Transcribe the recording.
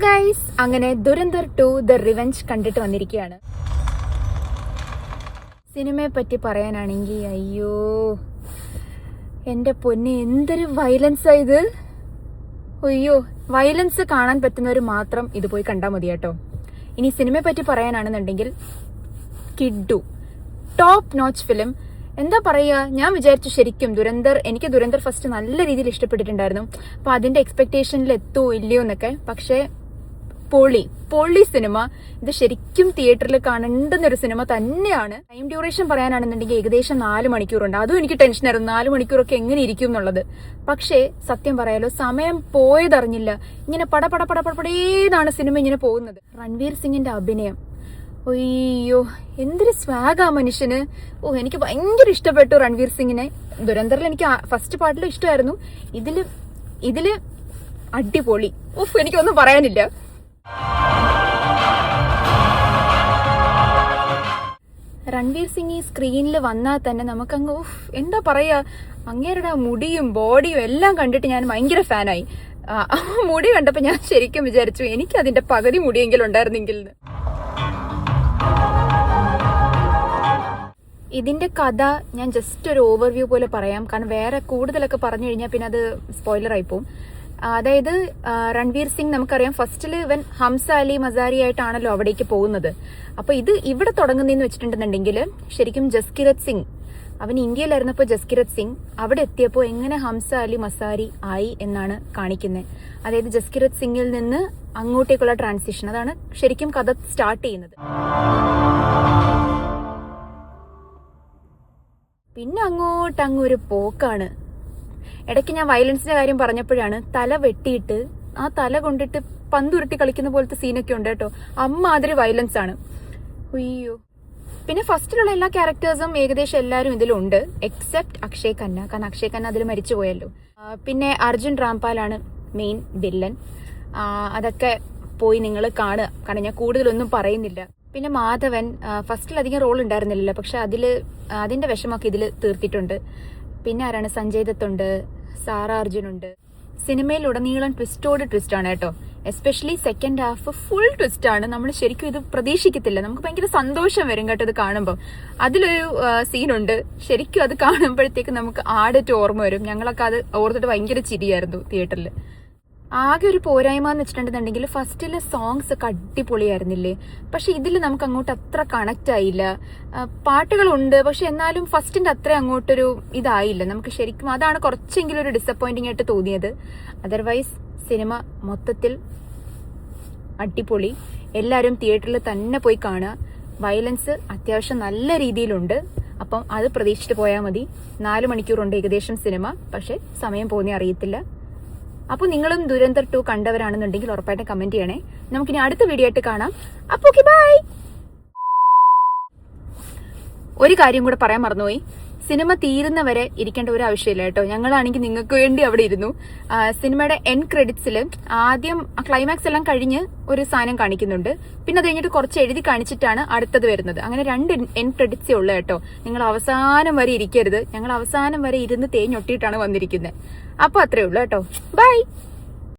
Guys, അങ്ങനെ Dhurandhar 2 the revenge കണ്ടിട്ട് വന്നിരിക്കുകയാണ്. സിനിമയെ പറ്റി പറയാനാണെങ്കിൽ അയ്യോ എൻ്റെ പൊന്നെ, എന്തൊരു വയലൻസ് ആയത്. അയ്യോ, വയലൻസ് കാണാൻ പറ്റുന്നവർ മാത്രം ഇത് പോയി കണ്ടാൽ മതി കേട്ടോ. ഇനി സിനിമയെ പറ്റി പറയാനാണെന്നുണ്ടെങ്കിൽ കിഡ്ഡു ടോപ്പ് നോച്ച് ഫിലിം. എന്താ പറയുക, ഞാൻ വിചാരിച്ചു ശരിക്കും എനിക്ക് ദുരന്തർ ഫസ്റ്റ് നല്ല രീതിയിൽ ഇഷ്ടപ്പെട്ടിട്ടുണ്ടായിരുന്നു. അപ്പൊ അതിന്റെ എക്സ്പെക്ടേഷനിൽ എത്തുമോ ഇല്ലയോ എന്നൊക്കെ. പക്ഷെ പൊളി സിനിമ. ഇത് ശരിക്കും തിയേറ്ററിൽ കാണേണ്ടുന്നൊരു സിനിമ തന്നെയാണ്. ടൈം ഡ്യൂറേഷൻ പറയാനാണെന്നുണ്ടെങ്കിൽ ഏകദേശം 4 മണിക്കൂറുണ്ട്. അതും എനിക്ക് ടെൻഷനായിരുന്നു, 4 മണിക്കൂറൊക്കെ എങ്ങനെ ഇരിക്കും എന്നുള്ളത്. പക്ഷേ സത്യം പറയാലോ, സമയം പോയതറിഞ്ഞില്ല. ഇങ്ങനെ പടപടേന്നാണ് സിനിമ ഇങ്ങനെ പോകുന്നത്. രൺവീർ സിംഗിന്റെ അഭിനയം, അയ്യോ എന്തൊരു സ്വാഗാ മനുഷ്യന്. എനിക്ക് ഭയങ്കര ഇഷ്ടപ്പെട്ടു രൺവീർ സിംഗിനെ. ദുരന്തറിൽ എനിക്ക് ഫസ്റ്റ് പാർട്ടിലും ഇഷ്ടമായിരുന്നു. ഇതില് അടിപൊളി. എനിക്കൊന്നും പറയാനില്ല. രൺവീർ സിംഗ് ഈ സ്ക്രീനിൽ വന്നാൽ തന്നെ നമുക്കങ്ങ് എന്താ പറയാ, അങ്ങേരുടെ മുടിയും ബോഡിയും എല്ലാം കണ്ടിട്ട് ഞാൻ ഭയങ്കര ഫാനായി. മുടി കണ്ടപ്പോ ഞാൻ ശരിക്കും വിചാരിച്ചു എനിക്ക് അതിന്റെ പകുതി മുടിയെങ്കിലും ഉണ്ടായിരുന്നെങ്കിൽ. ഇതിന്റെ കഥ ഞാൻ ജസ്റ്റ് ഒരു ഓവർവ്യൂ പോലെ പറയാം, കാരണം വേറെ കൂടുതലൊക്കെ പറഞ്ഞു കഴിഞ്ഞാൽ പിന്നെ അത് സ്പോയിലർ ആയി പോകും. അതായത് രൺവീർ സിംഗ് നമുക്കറിയാം ഫസ്റ്റിൽ ഇവൻ ഹംസ അലി മസാരി ആയിട്ടാണല്ലോ അവിടേക്ക് പോകുന്നത്. അപ്പൊ ഇത് ഇവിടെ തുടങ്ങുന്നതെന്ന് വെച്ചിട്ടുണ്ടെന്നുണ്ടെങ്കിൽ ശരിക്കും ജസ്കിരത് സിംഗ്, അവൻ ഇന്ത്യയിലായിരുന്നപ്പോൾ ജസ്കിരത് സിംഗ് അവിടെ എത്തിയപ്പോൾ എങ്ങനെ ഹംസ അലി മസാരി ആയി എന്നാണ് കാണിക്കുന്നത്. അതായത് ജസ്കിരത് സിംഗിൽ നിന്ന് അങ്ങോട്ടേക്കുള്ള ട്രാൻസിഷൻ, അതാണ് ശരിക്കും കഥ സ്റ്റാർട്ട് ചെയ്യുന്നത്. പിന്നെ അങ്ങോട്ടങ്ങൊരു പോക്കാണ്. ഇടയ്ക്ക് ഞാൻ വയലൻസിന്റെ കാര്യം പറഞ്ഞപ്പോഴാണ് തല വെട്ടിയിട്ട് ആ തല കൊണ്ടിട്ട് പന്തുരുട്ടി കളിക്കുന്ന പോലത്തെ സീനൊക്കെ ഉണ്ട് കേട്ടോ. അമ്മാതിരി വയലൻസ് ആണ്. അയ്യോ, പിന്നെ ഫസ്റ്റിലുള്ള എല്ലാ ക്യാരക്ടേഴ്സും ഏകദേശം എല്ലാവരും ഇതിലുണ്ട് എക്സെപ്റ്റ് അക്ഷയ് ഖന്ന, കാരണം അക്ഷയ് ഖന്ന അതിൽ മരിച്ചുപോയല്ലോ. പിന്നെ അർജുൻ റാംപാലാണ് മെയിൻ വില്ലൻ. അതൊക്കെ പോയി നിങ്ങൾ കാണുക, കാരണം ഞാൻ കൂടുതലൊന്നും പറയുന്നില്ല. പിന്നെ മാധവൻ ഫസ്റ്റിൽ അധികം റോൾ ഉണ്ടായിരുന്നില്ലല്ലോ, പക്ഷെ അതിന്റെ വിഷമൊക്കെ ഇതിൽ തീർത്തിട്ടുണ്ട്. പിന്നെ ആരാണ്, സഞ്ജയ് ദത്ത് ഉണ്ട്, സാറ അർജുൻ ഉണ്ട്. സിനിമയിൽ ഉടനീളം ട്വിസ്റ്റാണ് കേട്ടോ. Especially second half full twist ആണ്. നമ്മൾ ശരിക്കും ഇത് പ്രതീക്ഷിക്കത്തില്ല. നമുക്ക് ഭയങ്കര സന്തോഷം വരും കേട്ടോ ഇത് കാണുമ്പോൾ. അതിലൊരു സീനുണ്ട്, ശരിക്കും അത് കാണുമ്പോഴത്തേക്ക് നമുക്ക് ആടറ്റ് ഓർമ്മ വരും. ഞങ്ങളൊക്കെ അത് ഓർത്തിട്ട് ഭയങ്കര ചിരിയായിരുന്നു തിയേറ്ററിൽ. ആകെ ഒരു പോരായ്മ എന്ന് വെച്ചിട്ടുണ്ടെന്നുണ്ടെങ്കിൽ ഫസ്റ്റിലെ സോങ്സ് ഒക്കെ അടിപൊളിയായിരുന്നില്ലേ, പക്ഷെ ഇതിൽ നമുക്ക് അങ്ങോട്ട് അത്ര കണക്ട് ആയില്ല. പാട്ടുകളുണ്ട്, പക്ഷെ എന്നാലും ഫസ്റ്റിന്റെ അത്ര അങ്ങോട്ടൊരു ഇതായില്ല നമുക്ക് ശരിക്കും. അതാണ് കുറച്ചെങ്കിലും ഒരു ഡിസപ്പോയിന്റിംഗ് ആയിട്ട് തോന്നിയത്. അതർവൈസ് സിനിമ മൊത്തത്തിൽ അടിപൊളി. എല്ലാവരും തിയേറ്ററിൽ തന്നെ പോയി കാണുക. വയലൻസ് അത്യാവശ്യം നല്ല രീതിയിലുണ്ട്. അപ്പം അത് പ്രതീക്ഷിച്ചിട്ട് പോയാൽ മതി. 4 മണിക്കൂറുണ്ട് ഏകദേശം സിനിമ, പക്ഷെ സമയം പോകുന്നേ അറിയത്തില്ല. അപ്പോൾ നിങ്ങളും ദുരന്തർ 2 കണ്ടവരാണെന്നുണ്ടെങ്കിൽ ഉറപ്പായിട്ടും കമന്റ് ചെയ്യണേ. നമുക്കിനി അടുത്ത വീഡിയോ ആയിട്ട് കാണാം. അപ്പോൾ ഓക്കെ, ബൈ. ഒരു കാര്യം കൂടെ പറയാൻ മറന്നുപോയി, സിനിമ തീരുന്നവരെ ഇരിക്കേണ്ട ഒരു ആവശ്യമില്ല കേട്ടോ. ഞങ്ങളാണെങ്കിൽ നിങ്ങൾക്ക് വേണ്ടി അവിടെ ഇരുന്നു. സിനിമയുടെ എൻഡ് ക്രെഡിറ്റ്സിൽ ആദ്യം ക്ലൈമാക്സ് എല്ലാം കഴിഞ്ഞ് ഒരു സാധനം കാണിക്കുന്നുണ്ട്, പിന്നെ അത് കഴിഞ്ഞിട്ട് കുറച്ച് എഴുതി കാണിച്ചിട്ടാണ് അടുത്തത് വരുന്നത്. അങ്ങനെ 2 എൻഡ് ക്രെഡിറ്റ്സേ ഉള്ളൂ കേട്ടോ. നിങ്ങൾ അവസാനം വരെ ഇരിക്കരുത്. ഞങ്ങൾ അവസാനം വരെ ഇരുന്ന് തേഞ്ഞൊട്ടിയിട്ടാണ് വന്നിരിക്കുന്നത്. അപ്പോൾ അത്രേ ഉള്ളൂ കേട്ടോ. ബൈ.